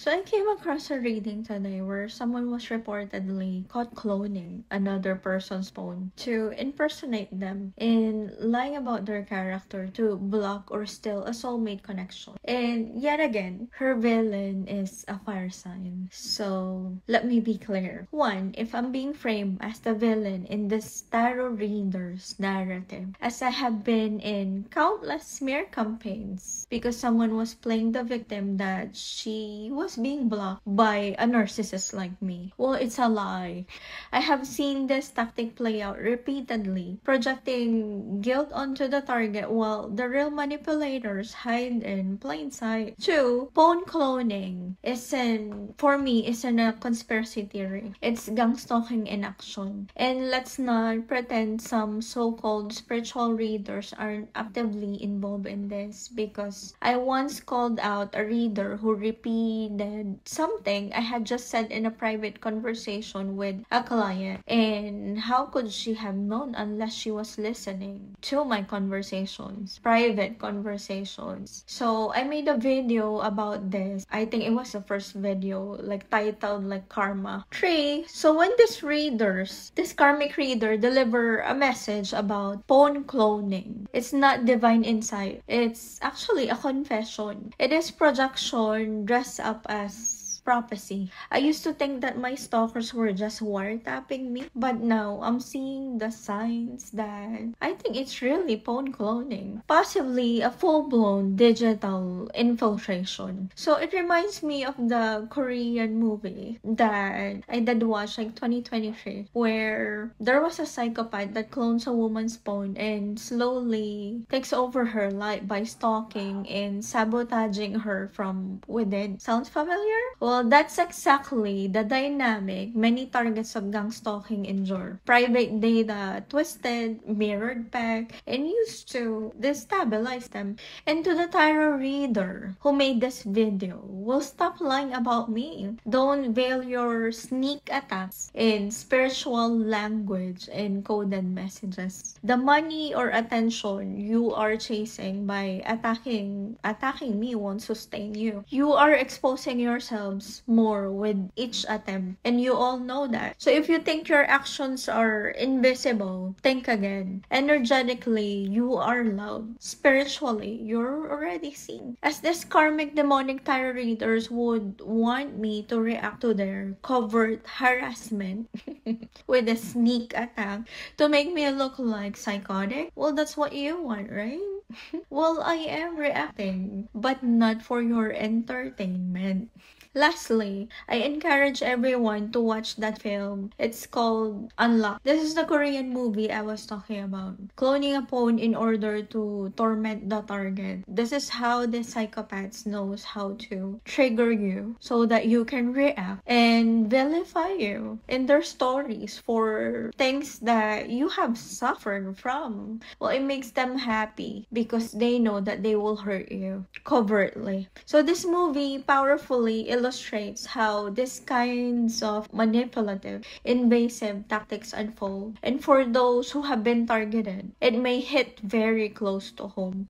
So I came across a reading today where someone was reportedly caught cloning another person's phone to impersonate them and lying about their character to block or steal a soulmate connection. And yet again, her villain is a fire sign. So let me be clear. One, if I'm being framed as the villain in this tarot reader's narrative, as I have been in countless smear campaigns because someone was playing the victim that she was being blocked by a narcissist like me. Well, it's a lie. I have seen this tactic play out repeatedly, projecting guilt onto the target while the real manipulators hide in plain sight. Two, phone cloning for me, isn't a conspiracy theory. It's gang stalking in action. And let's not pretend some so-called spiritual readers aren't actively involved in this, because I once called out a reader who repeated something I had just said in a private conversation with a client. And how could she have known unless she was listening to my conversations, private conversations? So I made a video about this. I think it was the first video, like titled like Karma. 3. So when this karmic reader deliver a message about phone cloning, it's not divine insight. It's actually a confession. It is projection dressed up as prophecy. I used to think that my stalkers were just wiretapping me, but now I'm seeing the signs that I think it's really phone cloning. Possibly a full-blown digital infiltration. So it reminds me of the Korean movie that I did watch like 2023, where there was a psychopath that clones a woman's phone and slowly takes over her life by stalking and sabotaging her from within. Sounds familiar? Well, that's exactly the dynamic many targets of gang stalking endure. Private data twisted, mirrored back, and used to destabilize them. And to the tarot reader who made this video, will stop lying about me. Don't veil your sneak attacks in spiritual language and coded messages. The money or attention you are chasing by attacking me won't sustain you. You are exposing yourselves more with each attempt, and you all know that. So if you think your actions are invisible, think again. Energetically, you are loved. Spiritually, you're already seen. As this karmic demonic tarot readers would want me to react to their covert harassment with a sneak attack to make me look like psychotic, well, that's what you want, right? Well, I am reacting, but not for your entertainment. Lastly, I encourage everyone to watch that film. It's called Unlock. This is the Korean movie I was talking about. Cloning a phone in order to torment the target. This is how the psychopaths knows how to trigger you so that you can react and vilify you in their stories for things that you have suffered from. Well, it makes them happy because they know that they will hurt you covertly. So this movie powerfully illustrates how these kinds of manipulative, invasive tactics unfold. And for those who have been targeted, it may hit very close to home.